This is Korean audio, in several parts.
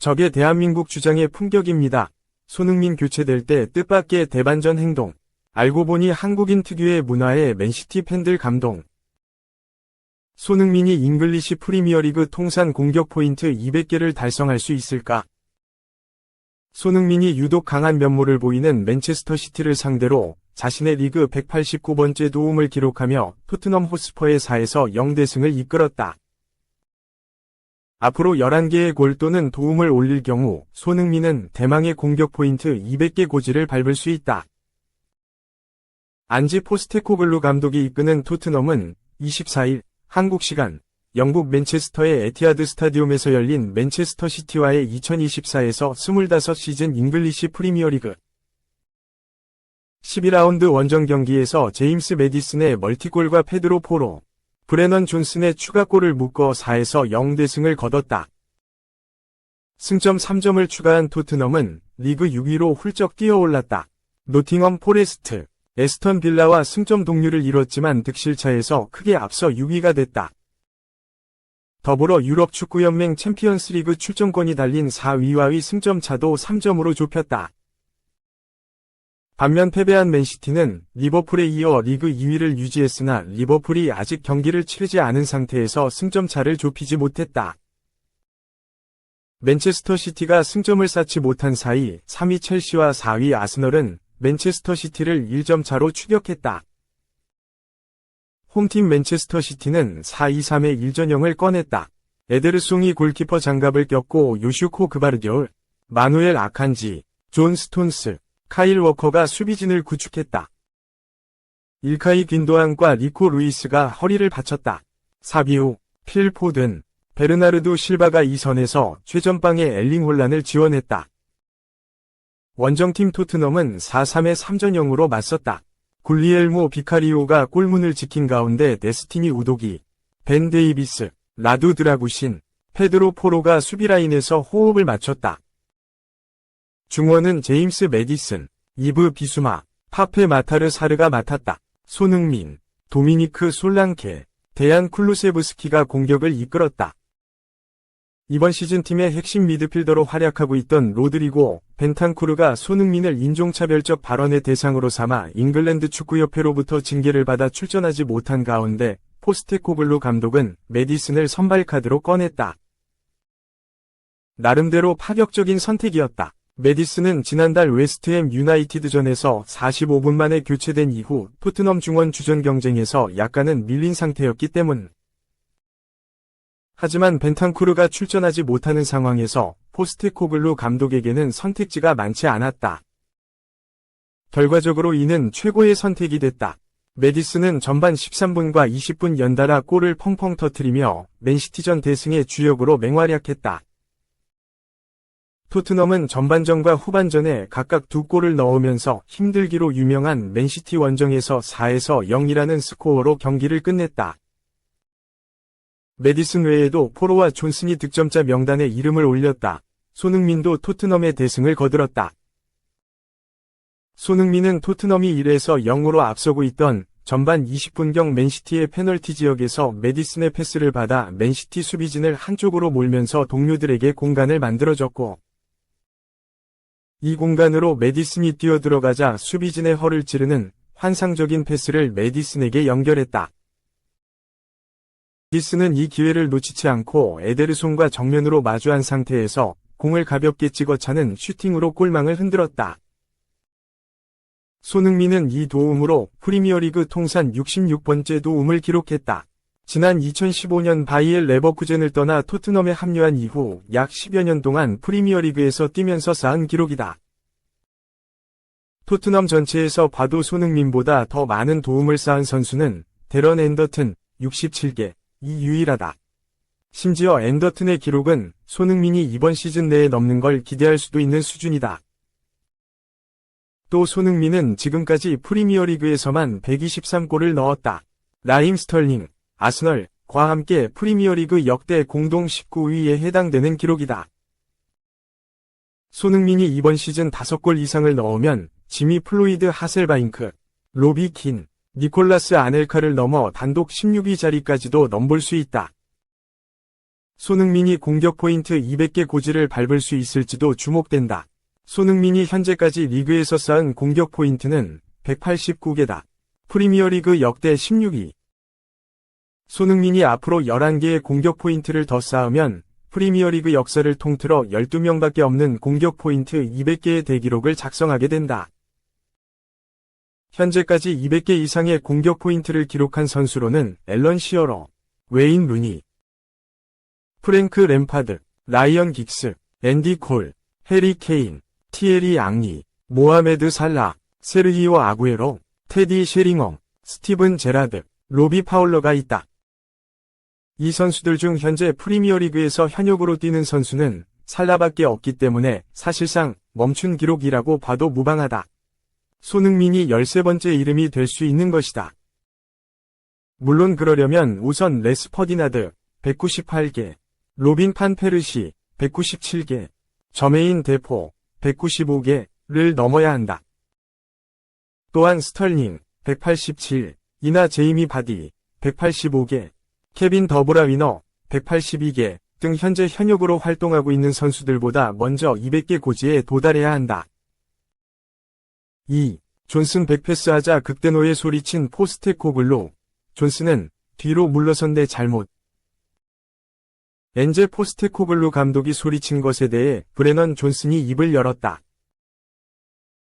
저게 대한민국 주장의 품격입니다. 손흥민 교체될 때 뜻밖의 대반전 행동. 알고 보니 한국인 특유의 문화에 맨시티 팬들 감동. 손흥민이 잉글리시 프리미어리그 통산 공격 포인트 200개를 달성할 수 있을까? 손흥민이 유독 강한 면모를 보이는 맨체스터 시티를 상대로 자신의 리그 189번째 도움을 기록하며 토트넘 호스퍼의 4에서 0대승을 이끌었다. 앞으로 11개의 골 또는 도움을 올릴 경우 손흥민은 대망의 공격 포인트 200개 고지를 밟을 수 있다. 안지 포스테코글루 감독이 이끄는 토트넘은 24일 한국 시간 영국 맨체스터의 에티하드 스타디움에서 열린 맨체스터 시티와의 2024에서 25시즌 잉글리시 프리미어리그 12라운드 원정 경기에서 제임스 매디슨의 멀티골과 페드로 포로, 브레넌 존슨의 추가골을 묶어 4에서 0대승을 거뒀다. 승점 3점을 추가한 토트넘은 리그 6위로 훌쩍 뛰어올랐다. 노팅엄 포레스트, 에스턴 빌라와 승점 동률을 이뤘지만 득실차에서 크게 앞서 6위가 됐다. 더불어 유럽 축구연맹 챔피언스리그 출전권이 달린 4위와의 승점 차도 3점으로 좁혔다. 반면 패배한 맨시티는 리버풀에 이어 리그 2위를 유지했으나 리버풀이 아직 경기를 치르지 않은 상태에서 승점 차를 좁히지 못했다. 맨체스터 시티가 승점을 쌓지 못한 사이 3위 첼시와 4위 아스널은 맨체스터 시티를 1점 차로 추격했다. 홈팀 맨체스터 시티는 4-2-3의 1전형을 꺼냈다. 에데르송이 골키퍼 장갑을 꼈고 요슈코 그바르디올, 마누엘 아칸지, 존 스톤스, 카일 워커가 수비진을 구축했다. 일카이 귄도안과 리코 루이스가 허리를 받쳤다. 사비오, 필 포든, 베르나르도 실바가 이 선에서 최전방의 엘링 홀란을 지원했다. 원정팀 토트넘은 4-3의 3전형으로 맞섰다. 굴리엘모 비카리오가 골문을 지킨 가운데 데스티니 우도기, 벤 데이비스, 라두 드라구신, 페드로 포로가 수비라인에서 호흡을 맞췄다. 중원은 제임스 매디슨, 이브 비수마, 파페 마타르 사르가 맡았다. 손흥민, 도미니크 솔랑케, 데얀 쿨루세브스키가 공격을 이끌었다. 이번 시즌 팀의 핵심 미드필더로 활약하고 있던 로드리고, 벤탄쿠르가 손흥민을 인종차별적 발언의 대상으로 삼아 잉글랜드 축구협회로부터 징계를 받아 출전하지 못한 가운데 포스테코글루 감독은 매디슨을 선발 카드로 꺼냈다. 나름대로 파격적인 선택이었다. 매디슨은 지난달 웨스트햄 유나이티드전에서 45분 만에 교체된 이후 토트넘 중원 주전 경쟁에서 약간은 밀린 상태였기 때문. 하지만 벤탄쿠르가 출전하지 못하는 상황에서 포스테코글루 감독에게는 선택지가 많지 않았다. 결과적으로 이는 최고의 선택이 됐다. 매디슨은 전반 13분과 20분 연달아 골을 펑펑 터뜨리며 맨시티전 대승의 주역으로 맹활약했다. 토트넘은 전반전과 후반전에 각각 2골을 넣으면서 힘들기로 유명한 맨시티 원정에서 4에서 0이라는 스코어로 경기를 끝냈다. 매디슨 외에도 포로와 존슨이 득점자 명단에 이름을 올렸다. 손흥민도 토트넘의 대승을 거들었다. 손흥민은 토트넘이 1에서 0으로 앞서고 있던 전반 20분경 맨시티의 페널티 지역에서 매디슨의 패스를 받아 맨시티 수비진을 한쪽으로 몰면서 동료들에게 공간을 만들어줬고, 이 공간으로 매디슨이 뛰어들어가자 수비진의 허를 찌르는 환상적인 패스를 매디슨에게 연결했다. 매디슨은 이 기회를 놓치지 않고 에데르송과 정면으로 마주한 상태에서 공을 가볍게 찍어차는 슈팅으로 골망을 흔들었다. 손흥민은 이 도움으로 프리미어리그 통산 66번째 도움을 기록했다. 지난 2015년 바이엘 레버쿠젠을 떠나 토트넘에 합류한 이후 약 10여 년 동안 프리미어리그에서 뛰면서 쌓은 기록이다. 토트넘 전체에서 봐도 손흥민보다 더 많은 도움을 쌓은 선수는 데런 앤더튼 67개, 이 유일하다. 심지어 앤더튼의 기록은 손흥민이 이번 시즌 내에 넘는 걸 기대할 수도 있는 수준이다. 또 손흥민은 지금까지 프리미어리그에서만 123골을 넣었다. 라임 스털링, 아스널과 함께 프리미어리그 역대 공동 19위에 해당되는 기록이다. 손흥민이 이번 시즌 5골 이상을 넣으면 지미 플로이드 하셀바잉크, 로비 킨, 니콜라스 아넬카를 넘어 단독 16위 자리까지도 넘볼 수 있다. 손흥민이 공격 포인트 200개 고지를 밟을 수 있을지도 주목된다. 손흥민이 현재까지 리그에서 쌓은 공격 포인트는 189개다. 프리미어리그 역대 16위. 손흥민이 앞으로 11개의 공격 포인트를 더 쌓으면 프리미어리그 역사를 통틀어 12명밖에 없는 공격 포인트 200개의 대기록을 작성하게 된다. 현재까지 200개 이상의 공격 포인트를 기록한 선수로는 앨런 시어러, 웨인 루니, 프랭크 램파드, 라이언 긱스, 앤디 콜, 해리 케인, 티에리 앙리, 모하메드 살라, 세르히오 아구에로, 테디 쉐링엄, 스티븐 제라드, 로비 파울러가 있다. 이 선수들 중 현재 프리미어리그에서 현역으로 뛰는 선수는 살라밖에 없기 때문에 사실상 멈춘 기록이라고 봐도 무방하다. 손흥민이 13번째 이름이 될 수 있는 것이다. 물론 그러려면 우선 레스 퍼디나드 198개, 로빈 판 페르시 197개, 저메인 데포 195개를 넘어야 한다. 또한 스털링 187, 이나 제이미 바디 185개, 케빈 더브라위너 182개 등 현재 현역으로 활동하고 있는 선수들보다 먼저 200개 고지에 도달해야 한다. 2. 존슨 백패스하자 극대노에 소리친 포스테코글루. 존슨은 뒤로 물러선 내 잘못. 엔제 포스테코글루 감독이 소리친 것에 대해 브레넌 존슨이 입을 열었다.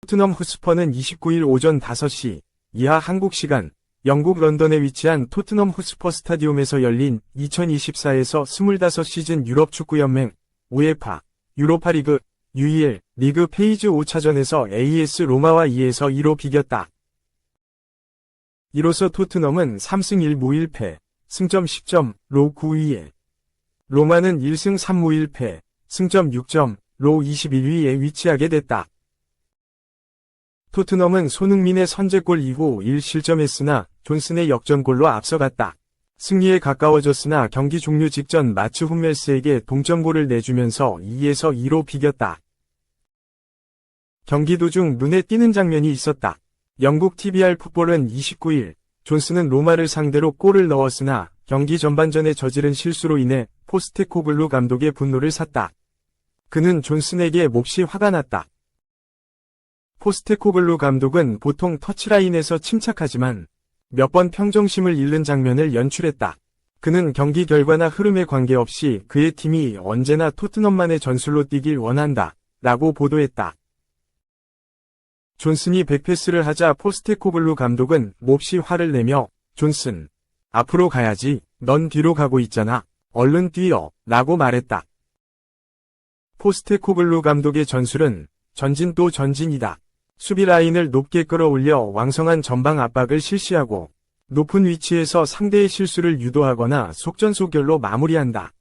토트넘 후스퍼는 29일 오전 5시 이하 한국 시간 영국 런던에 위치한 토트넘 후스퍼 스타디움에서 열린 2024에서 25시즌 유럽축구연맹 우에파 유로파리그 UEL 리그 페이즈 5차전에서 AS 로마와 2에서 2로 비겼다. 이로써 토트넘은 3승 1무 1패, 승점 10점로 9위에, 로마는 1승 3무 1패, 승점 6점로 21위에 위치하게 됐다. 토트넘은 손흥민의 선제골 이후 1실점했으나 존슨의 역전골로 앞서갔다. 승리에 가까워졌으나 경기 종료 직전 마츠 훈멜스에게 동점골을 내주면서 2에서 2로 비겼다. 경기 도중 눈에 띄는 장면이 있었다. 영국 TVR 풋볼은 29일 존슨은 로마를 상대로 골을 넣었으나 경기 전반전에 저지른 실수로 인해 포스테코글루 감독의 분노를 샀다. 그는 존슨에게 몹시 화가 났다. 포스테코글루 감독은 보통 터치라인에서 침착하지만 몇 번 평정심을 잃는 장면을 연출했다. 그는 경기 결과나 흐름에 관계없이 그의 팀이 언제나 토트넘만의 전술로 뛰길 원한다. 라고 보도했다. 존슨이 백패스를 하자 포스테코글루 감독은 몹시 화를 내며 존슨, 앞으로 가야지. 넌 뒤로 가고 있잖아. 얼른 뛰어. 라고 말했다. 포스테코글루 감독의 전술은 전진 또 전진이다. 수비 라인을 높게 끌어올려 왕성한 전방 압박을 실시하고 높은 위치에서 상대의 실수를 유도하거나 속전속결로 마무리한다.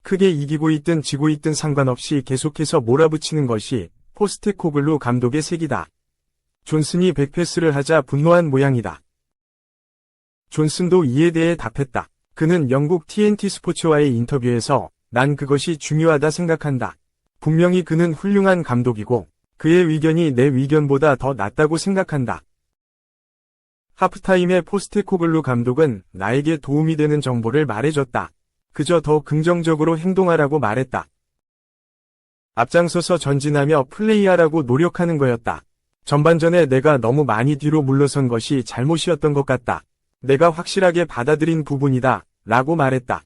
크게 이기고 있든 지고 있든 상관없이 계속해서 몰아붙이는 것이 포스테코글루 감독의 색이다. 존슨이 백패스를 하자 분노한 모양이다. 존슨도 이에 대해 답했다. 그는 영국 TNT 스포츠와의 인터뷰에서 난 그것이 중요하다 생각한다. 분명히 그는 훌륭한 감독이고 그의 의견이 내 의견보다 더 낫다고 생각한다. 하프타임에 포스테코글루 감독은 나에게 도움이 되는 정보를 말해줬다. 그저 더 긍정적으로 행동하라고 말했다. 앞장서서 전진하며 플레이하라고 노력하는 거였다. 전반전에 내가 너무 많이 뒤로 물러선 것이 잘못이었던 것 같다. 내가 확실하게 받아들인 부분이다. 라고 말했다.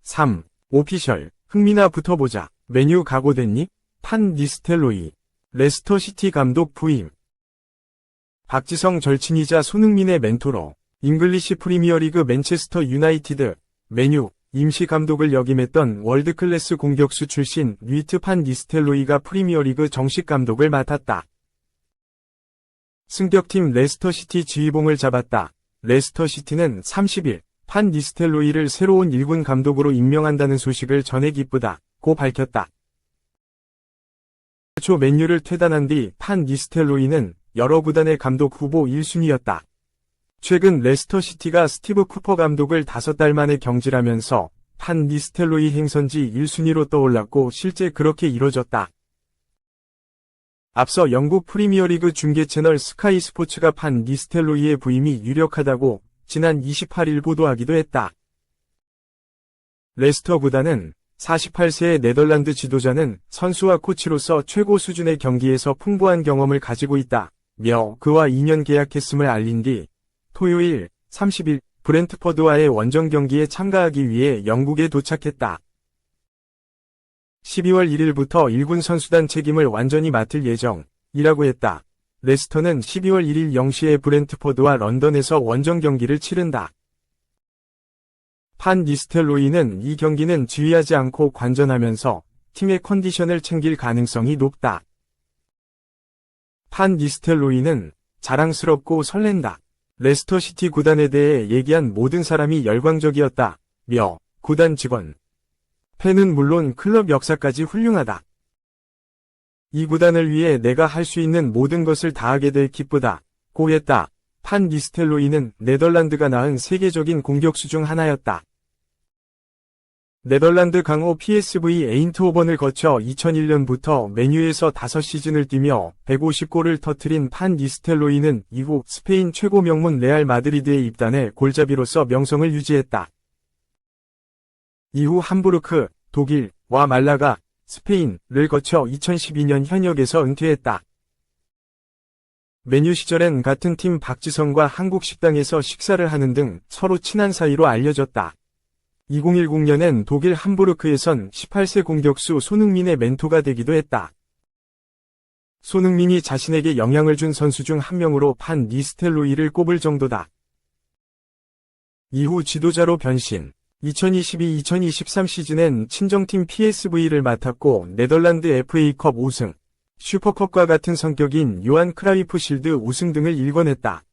3. 오피셜. 흥민아 붙어보자. 메뉴 각오됐니? 판 니스텔로이. 레스터시티 감독 부임. 박지성 절친이자 손흥민의 멘토로 잉글리시 프리미어리그 맨체스터 유나이티드 맨유 임시 감독을 역임했던 월드클래스 공격수 출신 류이트 판 니스텔로이가 프리미어리그 정식 감독을 맡았다. 승격팀 레스터시티 지휘봉을 잡았다. 레스터시티는 30일 판 니스텔로이를 새로운 1군 감독으로 임명한다는 소식을 전해 기쁘다고 밝혔다. 초 맨유를 퇴단한 뒤 판 니스텔로이는 여러 구단의 감독 후보 1순위였다. 최근 레스터시티가 스티브 쿠퍼 감독을 5달 만에 경질하면서 판 니스텔로이 행선지 1순위로 떠올랐고 실제 그렇게 이뤄졌다. 앞서 영국 프리미어리그 중계 채널 스카이 스포츠가 판 니스텔로이의 부임이 유력하다고 지난 28일 보도하기도 했다. 레스터 구단은 48세의 네덜란드 지도자는 선수와 코치로서 최고 수준의 경기에서 풍부한 경험을 가지고 있다며 그와 2년 계약했음을 알린 뒤 토요일 30일 브렌트퍼드와의 원정 경기에 참가하기 위해 영국에 도착했다. 12월 1일부터 1군 선수단 책임을 완전히 맡을 예정이라고 했다. 레스터는 12월 1일 0시에 브렌트퍼드와 런던에서 원정 경기를 치른다. 판 니스텔로이는 이 경기는 지휘하지 않고 관전하면서 팀의 컨디션을 챙길 가능성이 높다. 판 니스텔로이는 자랑스럽고 설렌다. 레스터시티 구단에 대해 얘기한 모든 사람이 열광적이었다며 구단 직원, 팬은 물론 클럽 역사까지 훌륭하다. 이 구단을 위해 내가 할 수 있는 모든 것을 다하게 될 기쁘다고 했다. 판 니스텔로이는 네덜란드가 낳은 세계적인 공격수 중 하나였다. 네덜란드 강호 PSV 에인트호번을 거쳐 2001년부터 맨유에서 5시즌을 뛰며 150골을 터뜨린 판 니스텔로이는 이후 스페인 최고 명문 레알 마드리드에 입단해 골잡이로서 명성을 유지했다. 이후 함부르크, 독일과 말라가, 스페인을 거쳐 2012년 현역에서 은퇴했다. 맨유 시절엔 같은 팀 박지성과 한국 식당에서 식사를 하는 등 서로 친한 사이로 알려졌다. 2010년엔 독일 함부르크에선 18세 공격수 손흥민의 멘토가 되기도 했다. 손흥민이 자신에게 영향을 준 선수 중 한 명으로 판 니스텔로이를 꼽을 정도다. 이후 지도자로 변신. 2022-2023 시즌엔 친정팀 PSV를 맡았고 네덜란드 FA컵 우승, 슈퍼컵과 같은 성격인 요한 크라이프 실드 우승 등을 일궈냈다.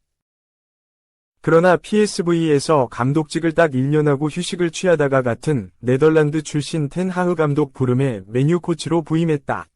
그러나 PSV에서 감독직을 딱 1년 하고 휴식을 취하다가 같은 네덜란드 출신 텐 하흐 감독 부름에 맨유 코치로 부임했다.